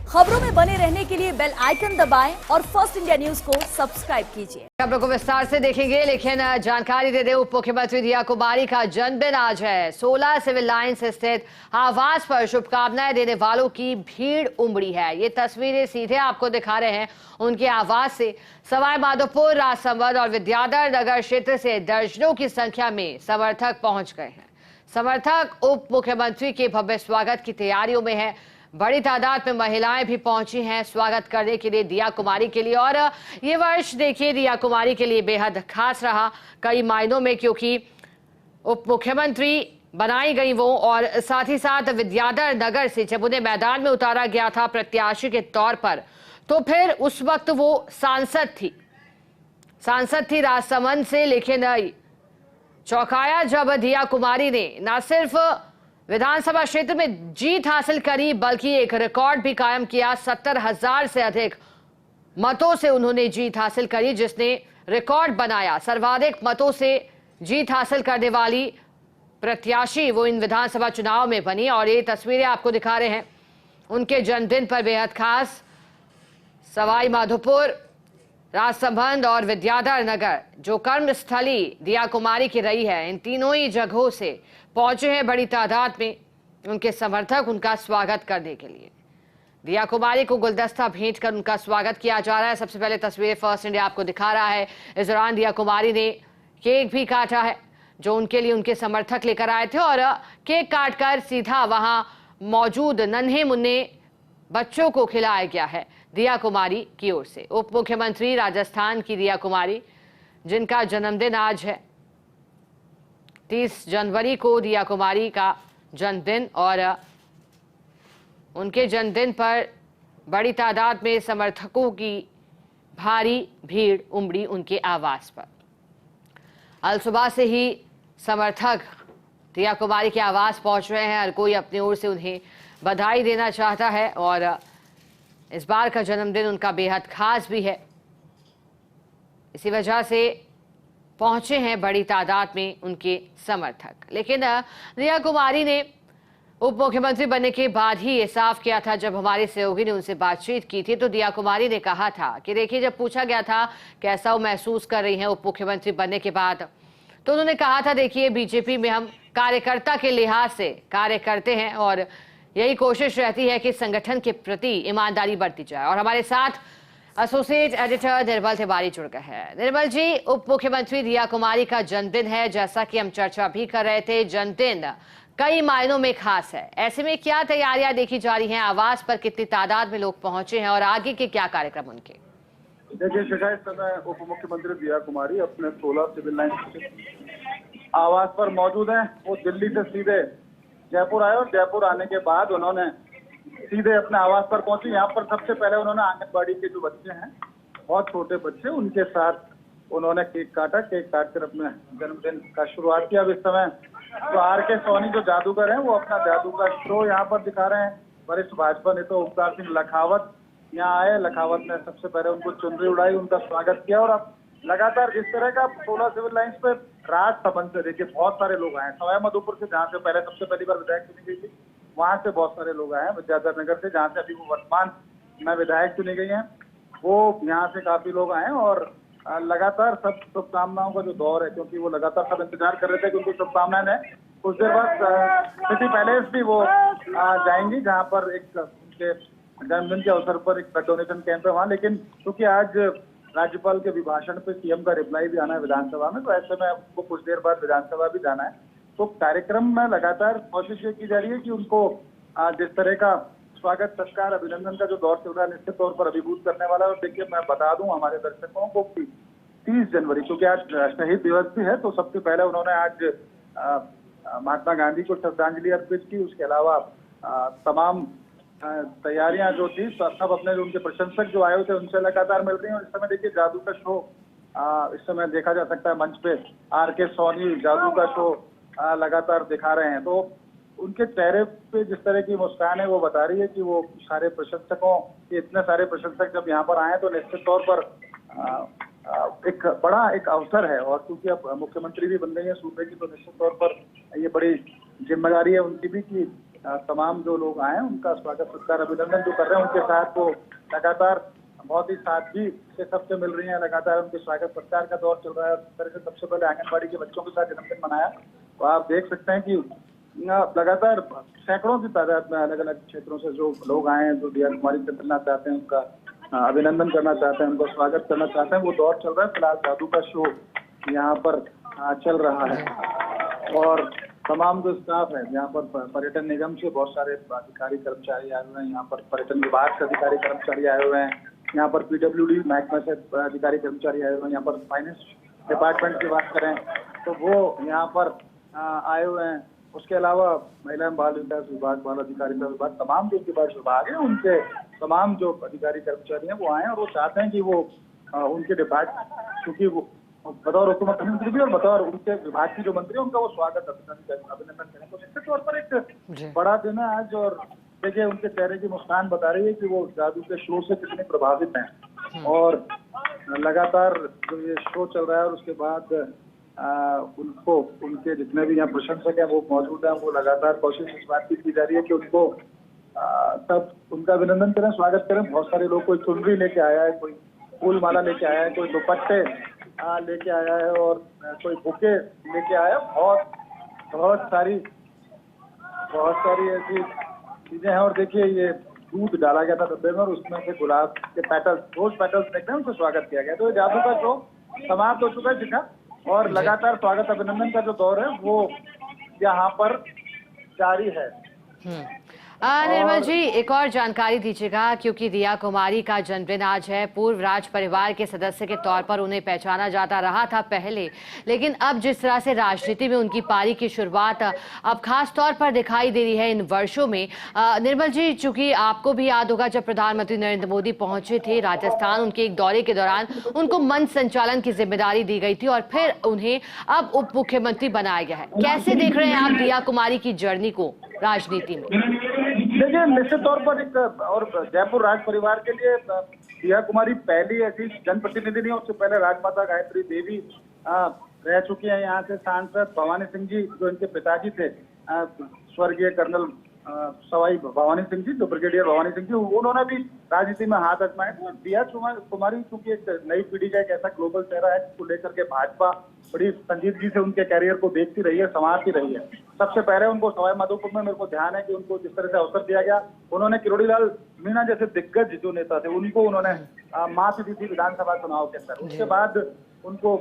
खबरों में बने रहने के लिए बेल आइकन दबाएं और फर्स्ट इंडिया न्यूज को सब्सक्राइब कीजिए। खबरों को विस्तार से देखेंगे, लेकिन जानकारी दे दें, उप मुख्यमंत्री दिया कुमारी का जन्मदिन आज है। 16 सिविल लाइंस स्थित आवास पर शुभकामनाएं देने वालों की भीड़ उमड़ी है। ये तस्वीरें सीधे आपको दिखा रहे हैं उनके आवास से। सवाई माधोपुर, राजसमंद और विद्याधर नगर क्षेत्र से दर्जनों की संख्या में समर्थक पहुंच गए हैं। समर्थक उप मुख्यमंत्री के भव्य स्वागत की तैयारियों में है। बड़ी तादाद में महिलाएं भी पहुंची हैं स्वागत करने के लिए दिया कुमारी के लिए। और ये वर्ष देखिए दिया कुमारी के लिए बेहद खास रहा कई मायनों में, क्योंकि उप मुख्यमंत्री बनाई गई वो, और साथ ही साथ विद्याधर नगर से जब उन्हें मैदान में उतारा गया था प्रत्याशी के तौर पर, तो फिर उस वक्त वो सांसद थी राजसमंद से। लेकिन चौंकाया जब दिया कुमारी ने न सिर्फ विधानसभा क्षेत्र में जीत हासिल करी, बल्कि एक रिकॉर्ड भी कायम किया। 70,000 से अधिक मतों से उन्होंने जीत हासिल करी, जिसने रिकॉर्ड बनाया। सर्वाधिक मतों से जीत हासिल करने वाली प्रत्याशी वो इन विधानसभा चुनाव में बनी। और ये तस्वीरें आपको दिखा रहे हैं उनके जन्मदिन पर बेहद खास। सवाई माधोपुर, राजसमंद और विद्याधर नगर जो कर्मस्थली दिया कुमारी की रही है, इन तीनों ही जगहों से पहुंचे हैं बड़ी तादाद में उनके समर्थक उनका स्वागत करने के लिए। दिया कुमारी को गुलदस्ता भेंट कर उनका स्वागत किया जा रहा है। सबसे पहले तस्वीर फर्स्ट इंडिया आपको दिखा रहा है। इस दौरान दिया कुमारी ने केक भी काटा है जो उनके लिए उनके समर्थक लेकर आए थे, और केक काटकर सीधा वहां मौजूद नन्हे मुन्ने बच्चों को खिलाया गया है दिया कुमारी की ओर से। उप मुख्यमंत्री राजस्थान की दिया कुमारी, जिनका जन्मदिन आज है 30 जनवरी को दिया कुमारी का जन्मदिन, और उनके जन्मदिन पर बड़ी तादाद में समर्थकों की भारी भीड़ उमड़ी उनके आवास पर। अल सुबह से ही समर्थक दिया कुमारी के आवास पहुंच रहे हैं। हर कोई अपनी ओर से उन्हें बधाई देना चाहता है, और इस बार का जन्मदिन उनका बेहद खास भी है। इसी वजह से पहुंचे हैं बड़ी तादाद में उनके समर्थक। लेकिन दिया कुमारी ने उप मुख्यमंत्री बनने के बाद ही ये साफ किया था, जब हमारे सहयोगी ने उनसे बातचीत की थी, तो दिया कुमारी ने कहा था कि देखिए, जब पूछा गया था कैसा वो महसूस कर रही हैं उप मुख्यमंत्री बनने के बाद, तो उन्होंने कहा था देखिए, बीजेपी में हम कार्यकर्ता के लिहाज से कार्य करते हैं और यही कोशिश रहती है कि संगठन के प्रति ईमानदारी बरती जाए। और हमारे साथ एसोसिएट एडिटर निर्मल तिवारी जुड़ गए हैं। निर्मल जी, उप मुख्यमंत्री दिया कुमारी का जन्मदिन है, जैसा कि हम चर्चा भी कर रहे थे, जन्मदिन कई मायनों में खास है। ऐसे में क्या तैयारियां देखी जा रही हैं? आवास पर कितनी तादाद में लोग पहुंचे हैं और आगे के क्या कार्यक्रम उनके? देखिए शिखा, इस समय उप मुख्यमंत्री दिया कुमारी अपने 16 सिविल लाइन आवास पर मौजूद हैं। वो दिल्ली से सीधे जयपुर आए, और जयपुर आने के बाद उन्होंने सीधे अपने आवास पर पहुंचे। यहाँ पर सबसे पहले उन्होंने आंगनबाड़ी के जो बच्चे हैं, बहुत छोटे बच्चे, उनके साथ उन्होंने केक काटा। केक काटकर अपने जन्मदिन का शुरुआत किया। अब इस समय जो RK सोनी जो जादूगर हैं, वो अपना जादू का शो यहाँ पर दिखा रहे हैं। वरिष्ठ भाजपा नेता ओमकार सिंह लखावत यहाँ आए। लखावत ने सबसे पहले उनको चुनरी उड़ाई, उनका स्वागत किया। और अब लगातार जिस तरह का 16 सिविल लाइंस पे राजसमंद से देखिए बहुत सारे लोग आए। सवाई माधोपुर से, जहाँ से पहले सबसे पहली बार विधायक चुनी गई थी, वहां से बहुत सारे लोग आए हैं। विद्याधर नगर से, जहाँ से अभी वो वर्तमान में विधायक चुनी गई हैं, वो यहाँ से काफी लोग आए। और लगातार सब शुभकामनाओं का जो दौर है, क्योंकि वो लगातार सब इंतजार कर रहे थे कि उनको शुभकामनाएं दें। कुछ देर बाद सिटी पैलेस भी वो जाएंगी, जहाँ पर एक उनके जन्मदिन के अवसर पर एक ब्लड डोनेशन कैंप है वहाँ। लेकिन क्योंकि आज राज्यपाल के अभिभाषण पे CM का रिप्लाई भी आना है विधानसभा में, तो ऐसे में आपको कुछ देर बाद विधानसभा भी जाना है। तो कार्यक्रम में लगातार कोशिश ये की जा रही है कि उनको जिस तरह का स्वागत, सत्कार, अभिनंदन का जो दौर चल रहा है, निश्चित तौर पर अभिभूत करने वाला है। और देखिए, मैं बता दूं हमारे दर्शकों को कि 30 जनवरी, क्योंकि आज शहीद दिवस भी है, तो सबसे पहले उन्होंने आज महात्मा गांधी को श्रद्धांजलि अर्पित की। उसके अलावा तमाम तैयारियां जो थी, सब अपने जो उनके प्रशंसक जो आए थे उनसे लगातार मिल रही हैं। और इस समय देखिए, जादू का शो इस समय देखा जा सकता है मंच पे। RK सोनी जादू का शो लगातार दिखा रहे हैं। तो उनके चेहरे पे जिस तरह की मुस्कान है, वो बता रही है कि वो सारे प्रशंसकों के, इतने सारे प्रशंसक जब यहाँ पर आए, तो निश्चित तौर पर एक बड़ा एक अवसर है। और क्योंकि अब मुख्यमंत्री भी बन गई है सूबे की, तो निश्चित तौर पर ये बड़ी जिम्मेदारी है उनकी भी कि तमाम जो लोग आए हैं उनका स्वागत सत्कार अभिनंदन जो कर रहे हैं, उनके साथ वो लगातार बहुत ही सादगी से सबसे मिल रही हैं, लगातार उनके स्वागत सत्कार का दौर चल रहा है। इस तरह से सबसे पहले आंगनबाड़ी के बच्चों के साथ जन्मदिन मनाया, तो आप देख सकते हैं कि लगातार सैकड़ों की तादाद में अलग अलग क्षेत्रों से जो लोग आए हैं, जो दिया कुमारी से मिलना चाहते हैं, उनका अभिनंदन करना चाहते हैं, उनका स्वागत करना चाहते हैं, वो दौर चल रहा है। फिलहाल जादू का शो यहाँ पर चल रहा है और तमाम जो स्टाफ है यहाँ पर पर्यटन निगम से बहुत सारे अधिकारी कर्मचारी आए हुए हैं, यहाँ पर पर्यटन विभाग से अधिकारी कर्मचारी आए हुए हैं, यहाँ पर PWD महकमा से अधिकारी कर्मचारी आए हुए हैं, यहाँ पर फाइनेंस डिपार्टमेंट की बात करें तो वो यहाँ पर आए हुए हैं। उसके अलावा महिला एवं बाल विकास विभाग, बाल अधिकारिता विभाग, तमाम जो उनके पास विभाग है उनके तमाम जो अधिकारी कर्मचारी हैं वो आए हैं और वो चाहते हैं कि वो उनके डिपार्टमेंट, क्योंकि वो बतौर उप मुख्यमंत्री भी और बतौर उनके विभाग की जो मंत्री है उनका वो स्वागत अभिनंदन करें। तो निश्चित तौर पर एक बड़ा दिन है आज और देखिए उनके चेहरे की मुस्कान बता रही है कि वो जादू के शो से कितने प्रभावित हैं और लगातार जो ये शो चल रहा है और उसके बाद उनको उनके जितने भी यहाँ प्रशंसक हैं वो मौजूद हैं, वो लगातार कोशिश इस बात की जा रही है कि उनको सब उनका अभिनंदन करें, स्वागत करें। बहुत सारे लोग, कोई चुनरी लेके आया है, कोई फूल माला लेके आया है, कोई दुपट्टे लेके आया है और कोई बुके लेके आया है। बहुत सारी ऐसी चीजें हैं और देखिए ये दूध डाला गया था डब्बे में और उसमें से गुलाब के पेटल्स, रोज पेटल्स देखते हैं, उनको स्वागत किया गया। तो जादू का शो समाप्त हो चुका है शिखा और लगातार स्वागत अभिनंदन का जो दौर है वो यहाँ पर जारी है। निर्मल जी, एक और जानकारी दीजिएगा, क्योंकि दिया कुमारी का जन्मदिन आज है। पूर्व राज परिवार के सदस्य के तौर पर उन्हें पहचाना जाता रहा था पहले, लेकिन अब जिस तरह से राजनीति में उनकी पारी की शुरुआत अब खास तौर पर दिखाई दे रही है इन वर्षों में। निर्मल जी, चूंकि आपको भी याद होगा जब प्रधानमंत्री नरेंद्र मोदी पहुंचे थे राजस्थान, उनके एक दौरे के दौरान उनको मंच संचालन की जिम्मेदारी दी गई थी और फिर उन्हें अब उप मुख्यमंत्री बनाया गया है। कैसे देख रहे हैं आप दिया कुमारी की जर्नी को राजनीति में? देखिए निश्चित तौर पर एक और जयपुर राज परिवार के लिए दिया कुमारी पहली ऐसी जनप्रतिनिधि नहीं, उससे पहले राजमाता गायत्री देवी रह चुकी है यहाँ से सांसद। भवानी सिंह जी जो इनके पिताजी थे, स्वर्गीय कर्नल सवाई भवानी सिंह जी, जो ब्रिगेडियर भवानी सिंह जी, उन्होंने भी राजनीति में हाथ आजमाए थे। दिया कुमारी चूंकि एक नई पीढ़ी का एक ऐसा ग्लोबल चेहरा है जिसको लेकर के भाजपा बड़ी संजीदगी से उनके कैरियर को देखती रही है, संवारती रही है। सबसे पहले उनको सवाई माधोपुर में, मेरे को ध्यान है कि उनको जिस तरह से अवसर दिया गया, उन्होंने किरोड़ीलाल मीणा जैसे दिग्गज जो नेता थे उनको उन्होंने मात दी थी विधानसभा चुनाव के अंदर। उसके बाद उनको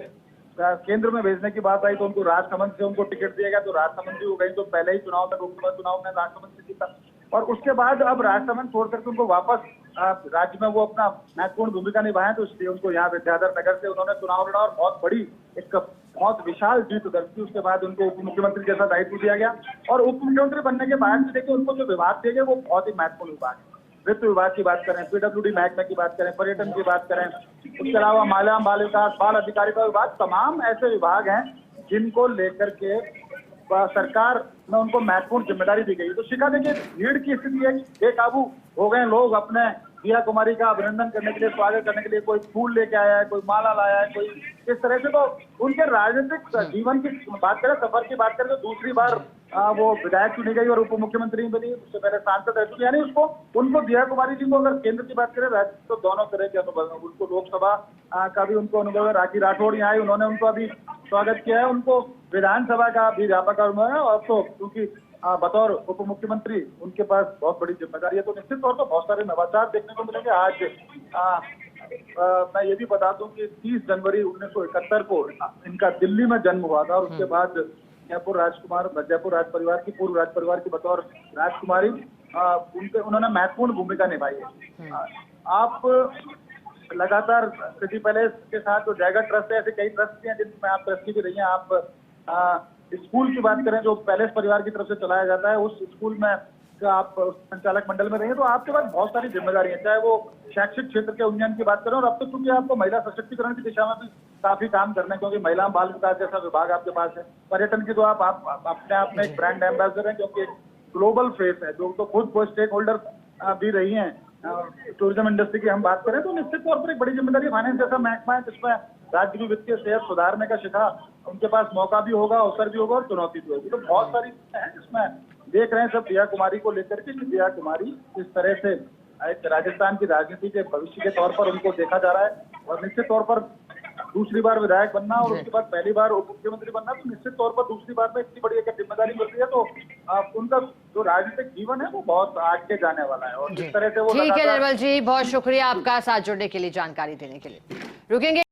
केंद्र में भेजने की बात आई तो उनको राजसमंद से उनको टिकट दिया गया, तो राजसमंद भी हो गई। तो पहले ही चुनाव में, लोकसभा चुनाव में राजसमंद से जीता और उसके बाद अब राजसमंद छोड़ करके उनको वापस राज्य में वो अपना महत्वपूर्ण भूमिका निभाए, तो इसलिए उनको यहाँ विद्याधर नगर से उन्होंने चुनाव लड़ा और बहुत बड़ी एक बहुत विशाल जीत दर्ज की। उसके बाद उनको उप मुख्यमंत्री जैसा दायित्व दिया गया और उप मुख्यमंत्री बनने के बाद भी देखिए उनको जो विभाग दिए गए वो बहुत ही महत्वपूर्ण विभाग है। वित्त विभाग की बात करें, PWD महकमे की बात करें, पर्यटन की बात करें, उसके अलावा महिला बाल विकास, बाल अधिकारिता विभाग, तमाम ऐसे विभाग हैं जिनको लेकर के सरकार में उनको महत्वपूर्ण जिम्मेदारी दी गई। तो शिखा देखिए भीड़ की स्थिति है, बेकाबू हो गए लोग अपने दिया कुमारी का अभिनंदन करने के लिए, स्वागत करने के लिए। कोई फूल लेके आया है, कोई माला लाया है, कोई इस तरह से। तो उनके राजनीतिक जीवन की बात करें, सफर की बात करें, तो दूसरी बार वो विधायक चुनी गई और उप मुख्यमंत्री बनी, उससे पहले सांसद रह चुकी। यानी उनको दिया कुमारी जी को अगर केंद्र की बात करें, राज्य तो दोनों तरह के अनुभव है। उनको लोकसभा का भी उनको अनुभव है, राखी राठौड़ यहाँ आई, उन्होंने उनको अभी स्वागत किया है। उनको विधानसभा का भी व्यापक अनुभव है और तो क्योंकि बतौर उप मुख्यमंत्री उनके पास बहुत बड़ी जिम्मेदारी है। तो निश्चित तौर पर बहुत सारे नवाचार देखने को मिलेंगे। आज मैं ये भी बता दूं कि 30 जनवरी 1971 को इनका दिल्ली में जन्म हुआ था और उसके बाद जयपुर राज परिवार की, पूर्व राज परिवार की बतौर राजकुमारी उन्होंने महत्वपूर्ण भूमिका निभाई है। आप लगातार सिटी पैलेस के साथ जो जयगढ़ ट्रस्ट है, ऐसे कई ट्रस्ट हैं जिनमें आप ट्रस्टी भी रही हैं। आप स्कूल की बात करें जो पैलेस परिवार की तरफ से चलाया जाता है, उस स्कूल में आप संचालक मंडल में रही हैं, तो आपके पास बहुत सारी जिम्मेदारी है, चाहे वो शैक्षिक क्षेत्र के उन्नयन की बात करें। और अब तो चूंकि आपको महिला सशक्तिकरण की दिशा में भी काफी काम करना है, क्योंकि महिला बाल विकास जैसा विभाग आपके पास है। पर्यटन की तो आप अपने आप में एक ब्रांड एम्बेसडर हैं, क्योंकि ग्लोबल फेस है, जो तो खुद को स्टेक होल्डर भी रही हैं। टूरिज्म इंडस्ट्री की हम बात करें तो निश्चित तौर पर एक बड़ी जिम्मेदारी फाइनेंस जैसा महकमा है, जिसमें राज्य की वित्तीय सेहत सुधारने का शिखा उनके पास मौका भी होगा, अवसर भी होगा और चुनौती भी होगी। तो बहुत सारी चीजें हैं जिसमें देख रहे हैं सब दिया कुमारी को लेकर के कि दिया कुमारी किस तरह से एक राजस्थान की राजनीति के भविष्य के तौर पर उनको देखा जा रहा है। और निश्चित तौर पर दूसरी बार विधायक बनना और उसके बाद पहली बार उप मुख्यमंत्री बनना, तो निश्चित तौर पर दूसरी बार में इतनी बड़ी अगर जिम्मेदारी मिलती है तो उनका जो राजनीतिक जीवन है वो बहुत आगे जाने वाला है। और जिस तरह से वो ठीक है निर्मल जी, बहुत शुक्रिया आपका साथ जुड़ने के लिए, जानकारी देने के लिए। रुकेंगे।